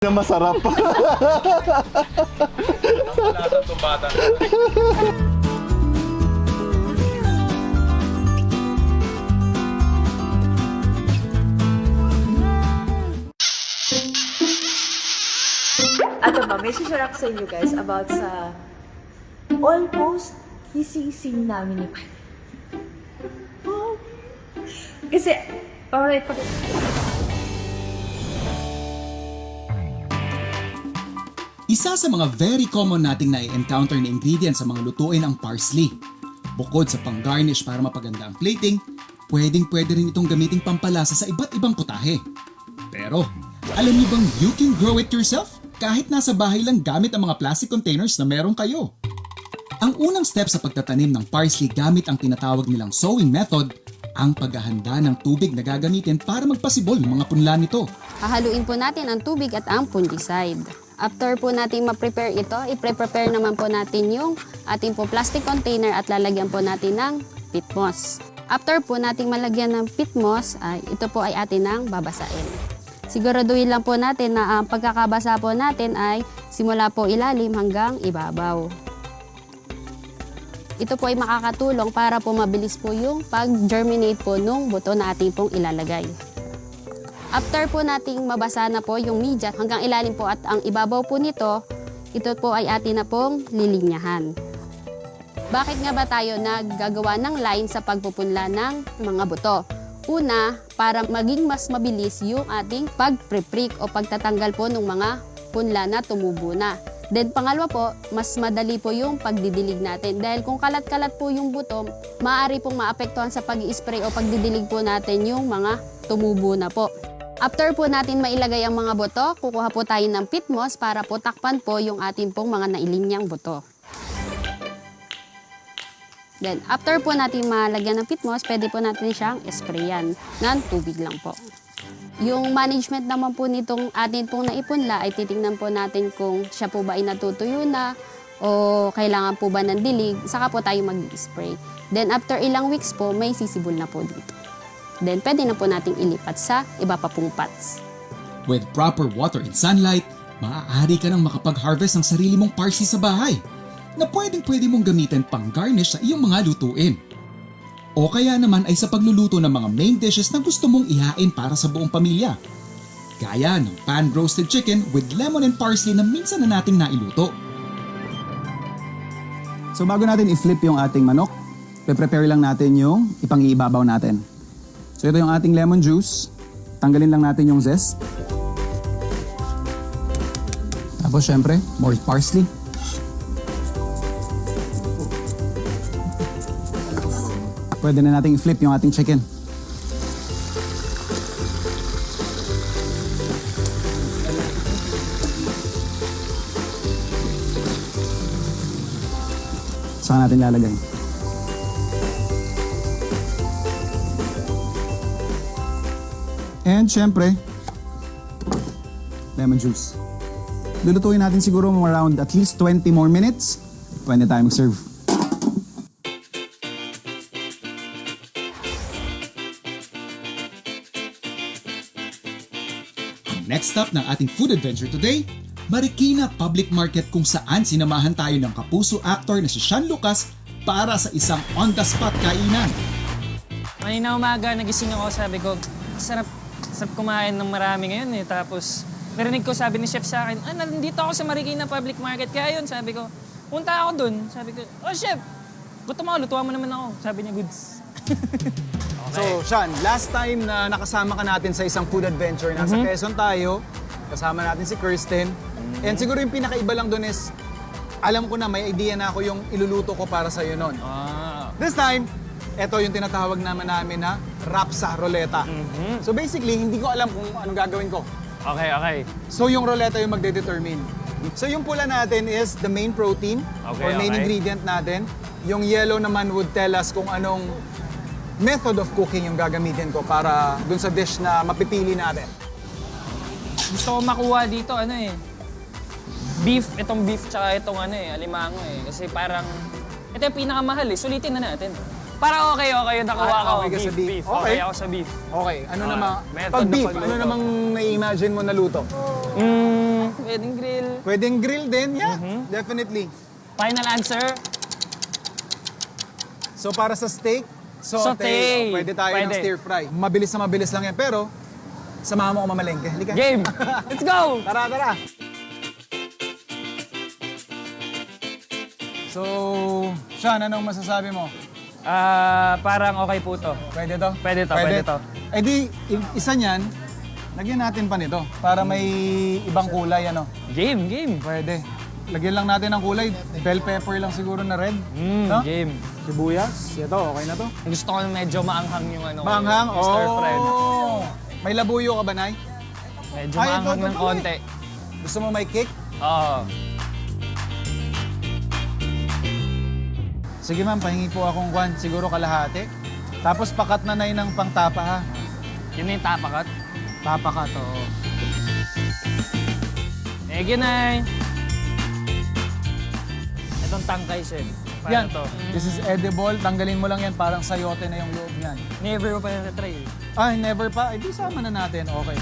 na masarap. Ang lasang tumbata. Ano ba, may share ako sa inyo guys about sa almost kissing namin ni Pai. Oh. Kasi, alright, Isa sa mga very common nating na-encounter na ingredient sa mga lutuin ang parsley. Bukod sa pang-garnish para mapaganda ang plating, pwedeng-pwede rin itong gamiting pampalasa sa iba't ibang putahe. Pero, alam niyo bang you can grow it yourself? Kahit nasa bahay lang gamit ang mga plastic containers na meron kayo. Ang unang step sa pagtatanim ng parsley gamit ang tinatawag nilang sowing method, ang paghahanda ng tubig na gagamitin para magpasibol ng mga punla nito. Hahaluin po natin ang tubig at ang fungicide. After po natin ma-prepare ito, i-prepare naman po natin yung ating po plastic container at lalagyan po natin ng peat moss. After po nating malagyan ng peat moss, ito po ay atin nang babasain. Siguraduhin lang po natin na ang pagkakabasa po natin ay simula po ilalim hanggang ibabaw. Ito po ay makakatulong para po mabilis po yung pag-germinate po nung buto na ating pong ilalagay. After po nating mabasa na po yung media hanggang ilalim po at ang ibabaw po nito, ito po ay atin na pong lilinyahan. Bakit nga ba tayo naggagawa ng line sa pagpupunla ng mga buto? Una, para maging mas mabilis yung ating pag-pre-prick o pagtatanggal po ng mga punla na tumubo na. Then pangalawa po, mas madali po yung pagdidilig natin. Dahil kung kalat-kalat po yung buto, maaari pong maapektuhan sa pag-i-spray o pagdidilig po natin yung mga tumubo na po. After po natin mailagay ang mga buto, kukuha po tayo ng peat moss para po takpan po yung ating pong mga nailinyang buto. Then, after po natin malagyan ng peat moss, pwede po natin siyang sprayan ng tubig lang po. Yung management naman po nitong atin pong naipunla ay titingnan po natin kung siya po ba ay natutuyo na o kailangan po ba ng dilig, saka po tayo mag-spray. Then, after ilang weeks po, may sisibol na po dito. Then, pwede na po nating ilipat sa iba pa pong pots. With proper water and sunlight, maaari ka nang makapag-harvest ng sarili mong parsley sa bahay na pwedeng-pwede mong gamitin pang-garnish sa iyong mga lutuin. O kaya naman ay sa pagluluto ng mga main dishes na gusto mong ihain para sa buong pamilya. Gaya ng pan-roasted chicken with lemon and parsley na minsan na nating nailuto. So bago natin i-flip yung ating manok, prepare lang natin yung ipang-iibabaw natin. So ito yung ating lemon juice. Tanggalin lang natin yung zest. Tapos syempre, more parsley. Pwede na natin i-flip yung ating chicken. Saan natin lalagay? And syempre, lemon juice. Lulutuin natin siguro around at least 20 more minutes. Pwede tayo mag-serve. Next stop ng ating food adventure today, Marikina Public Market kung saan sinamahan tayo ng kapuso actor na si Sean Lucas para sa isang on-the-spot kainan. Kanina umaga, nagising ako, sabi ko, sarap kumain ng marami ngayon eh. Tapos, narinig ko, sabi ni chef sa akin, nandito ako sa Marikina Public Market. Kaya yun, sabi ko, punta ako dun. Sabi ko, oh chef, gutom ako, lutuan mo naman ako. Sabi niya, goods. So, Sean, last time na nakasama ka natin sa isang food adventure, nasa Quezon tayo, kasama natin si Kirsten. And siguro yung pinakaiba lang doon is, alam ko na, may idea na ako yung iluluto ko para sa'yo noon. This time, ito yung tinatawag naman namin na rapsa roleta. So basically, hindi ko alam kung anong gagawin ko. Okay. So yung roleta yung magde-determine. So yung pula natin is the main protein or main ingredient natin. Yung yellow naman would tell us kung anong method of cooking yung gagamitin ko para dun sa dish na mapipili natin. Gusto ko makuha dito, beef, itong beef tsaka itong alimango eh. Kasi parang, ito yung pinakamahal eh. Sulitin na natin. Para okay, nakuha ko. Okay ka sa beef. Beef. Okay. Okay ako sa beef. Okay, ano namang, method pag na beef, pagluto. ano namang na-imagine mo na luto? pwedeng grill. Pwedeng grill din, yeah. Definitely. Final answer, So para sa steak, Sauté. pwede tayo ng Pwede. stir fry. Mabilis na mabilis lang yan, pero samahan mo ko mamalengke. Halika. game! Let's go! Tara, tara. So, Sean, anong masasabi mo? Parang okay po to. Pwede to? Pwede to, pwede to. Eh di, isa niyan, lagyan natin pa nito para may ibang kulay, ano? Game! Pwede. Lagyan lang natin ng kulay. Bell pepper lang siguro na red. No? Game. Sibuyas. Ito, okay na to. Gusto ko na medyo maanghang yung ano. Maanghang? yung stir fry. Oh! May labuyo ka ba, Nay? Medyo Ay, maanghang ito ng pala konti. Gusto mo may kick? Oo. Sige ma'am, pahingi po akong kwan. Siguro kalahati. Tapos pakat na Nay ng pangtapa ha. Yun na yung tapakat. Tapakat, oo. Thank you, Nay. Itong tangkay, chef. Paano Yan. to? This is edible. Tanggalin mo lang yan. Parang sayote na yung loob niyan. Never ko pa na-try. Ay, never pa. Ay, di sama na natin. Okay.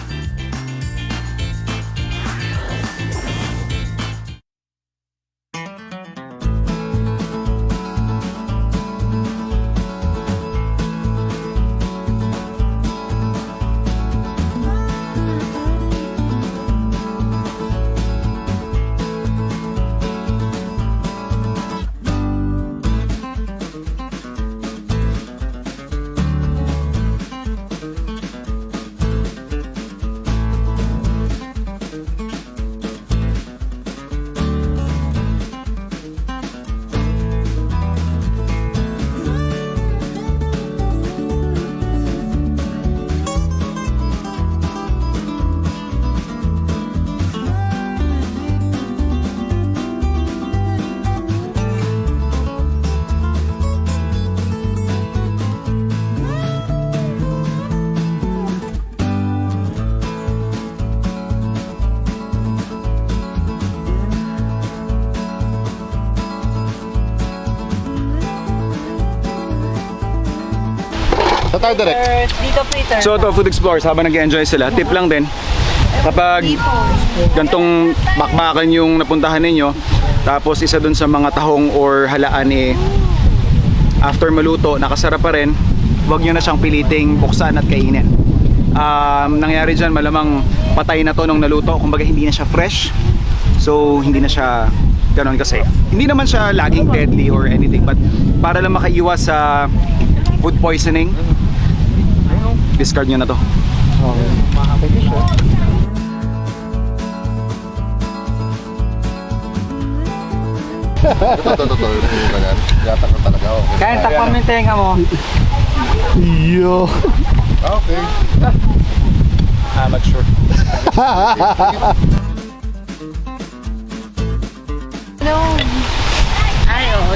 Sa tayo direct. So ito, Food Explorers, habang nag-enjoy sila, tip lang din, kapag gantong bakbakan yung napuntahan ninyo, tapos isa dun sa mga tahong or halaan after maluto, nakasarap pa rin, huwag nyo na siyang piliting buksan at kainin. Nangyari dyan, malamang patay na to nung naluto, kumbaga hindi na siya fresh, so hindi na siya ganon ka-safe. Hindi naman siya laging deadly or anything, but para lang makaiwas sa food poisoning, discard nyo na to. Ito. Ganyan. Yatak na talaga. Okay. Kaya takpan mo yung tenga mo. Yo. Okay. Amateur.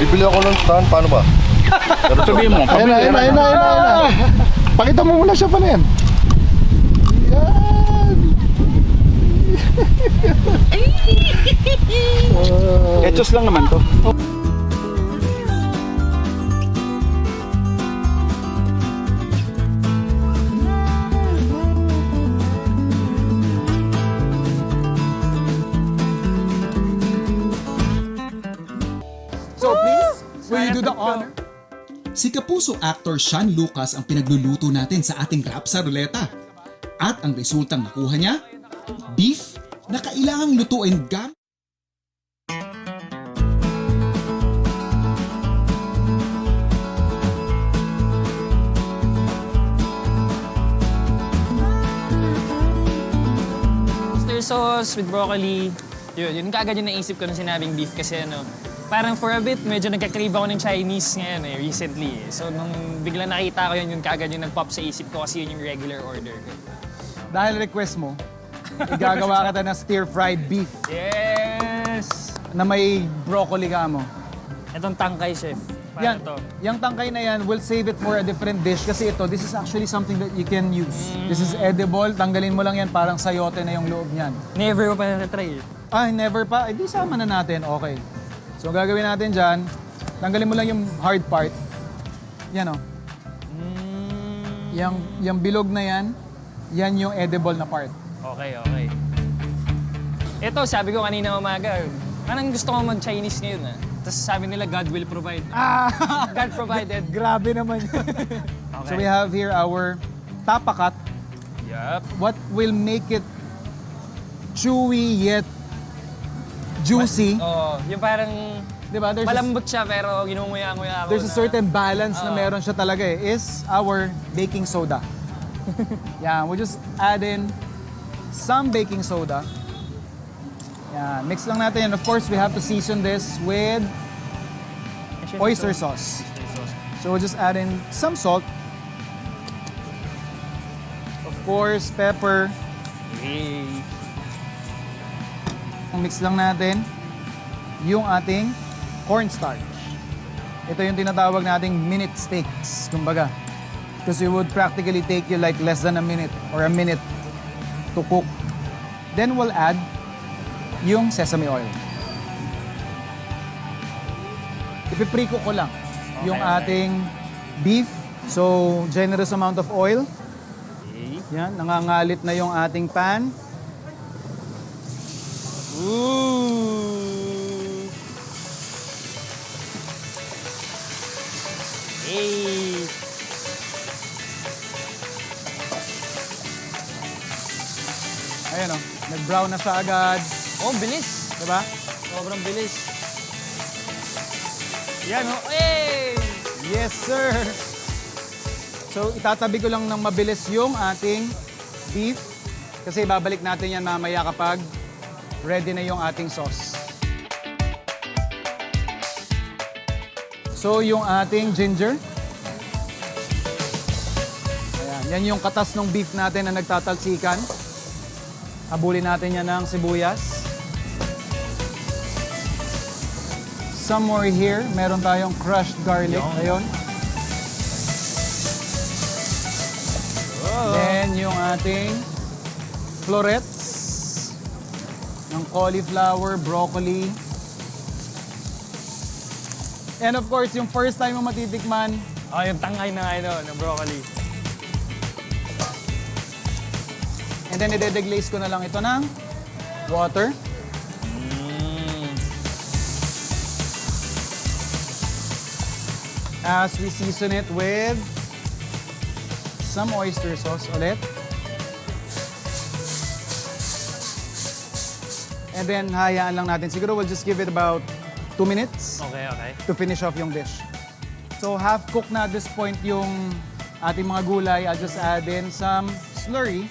Bibili ako ng stand. Paano ba? Sabihin mo, Ayun na. Pakita mo muna siya pa na yan. Etos lang naman to. So please, will you do the honor? Si Kapuso actor Sean Lucas ang pinagluluto natin sa ating rap sa ruleta. At ang resultang nakuha niya, beef na kailangang lutuin gamit Oyster sauce with broccoli. Yun kaagad yung naisip ko nung sinabing beef kasi parang for a bit, medyo nagka-crave ako ng Chinese ngayon recently. So nung biglang nakita ko yun kaagad yung nag-pop sa isip ko kasi yun yung regular order ko. Dahil request mo, igagawa kita ng stir-fried beef Yes! na may broccoli ka mo. Itong tangkay, chef. Yan, Paano to? yung tangkay na yan, we'll save it for a different dish kasi this is actually something that you can use. This is edible, tanggalin mo lang yan, parang sayote na yung loob niyan. Never ko pa na-try. Ay, never pa? Eh, di sama na natin, okay. So, ang gagawin natin dyan, tanggalin mo lang yung hard part. Yan o. Yung bilog na yan, yan yung edible na part. Okay. Ito, sabi ko kanina umaga, parang gusto ko mag-Chinese ngayon Tapos sabi nila, God will provide. God provided. Grabe naman. So we have here our tapakat. Yup. What will make it chewy yet juicy? Oo, yung parang Diba? malambot siya pero ginunguya-nguya ako. There's a certain balance na meron siya talaga is our baking soda. Yeah, we'll just add in some baking soda. Yeah, mix lang natin. And of course, we have to season this with oyster sauce. So we'll just add in some salt. Of course, pepper. Hey. Mix lang natin yung ating cornstarch. Ito yung tinatawag nating minute steaks, kumbaga. Because it would practically take you like less than a minute or a minute to cook. Then we'll add yung sesame oil. Ipipriko ko lang yung ating beef. So, generous amount of oil. Yan, nangangalit na yung ating pan. Ooh. Hey. Ayan o, nag-brown na siya agad. Oh, bilis. Diba? Sobrang bilis. Yan, oh. Hey! Yes, sir! So, itatabi ko lang ng mabilis yung ating beef. Kasi babalik natin yan mamaya kapag ready na yung ating sauce. So, yung ating ginger. Ayan, yan yung katas ng beef natin na nagtatalsikan. Habulin natin yan ng sibuyas. Somewhere here, meron tayong crushed garlic. Ayun. Then, yung ating florets ng cauliflower, broccoli. And of course, yung first time mo matitikman, Oh, yung tangay ng broccoli. and then i-deglaze ko na lang ito ng water. As we season it with some oyster sauce ulit. And then, hayaan lang natin. Siguro we'll just give it about 2 minutes Okay, okay. to finish off yung dish. So, half cooked na at this point yung ating mga gulay. I'll just add in some slurry.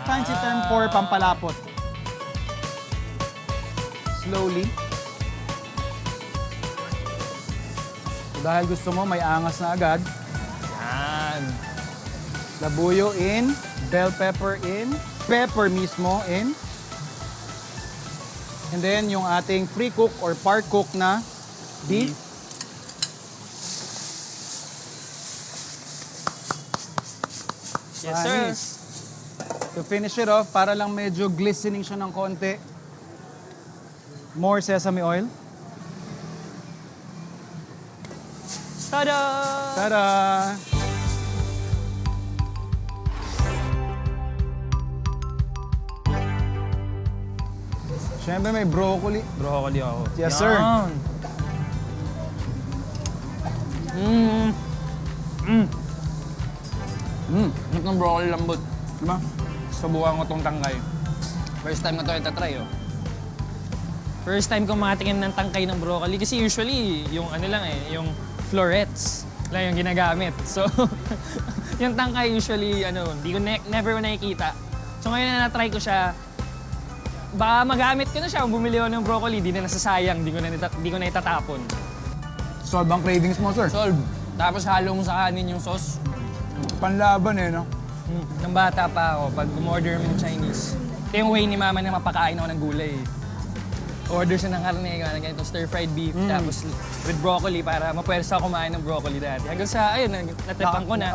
Fancy term for pampalapot. Slowly. So, dahil gusto mo, may angas na agad. Yan. Labuyo in, bell pepper in, pepper mismo in. And then yung ating pre-cook or part-cook na beef. Yes, sir. Panis. To finish it off, para lang medyo glistening siya ng konti. More sesame oil. Tada! Tada! Siyempre may broccoli. Broccoli ako. Yes, sir. Yan. Ito ng broccoli lambot. Diba? Subukan ko tong tangkay. First time ko to itatry, oh. First time ko makatingin ng tangkay ng broccoli kasi usually yung ano lang yung florets lang yung ginagamit. So, yung tangkay usually hindi ko never ko nakikita. So ngayon na na-try ko siya, baka magamit ko na siya kung bumili ako ng broccoli, di na nasasayang, di ko na itatapon. Solve ang cravings mo, sir. Solve. Tapos halo mo sa kanin yung sauce. Panlaban eh, no? Nang bata pa ako, pag umorder kami ng Chinese, ito yung way ni mama na mapakain ako ng gulay. Order siya ng karne, ganito stir-fried beef, tapos with broccoli para mapwersa ako kumain ng broccoli dati. Hanggang sa, ayun, natipan ko na.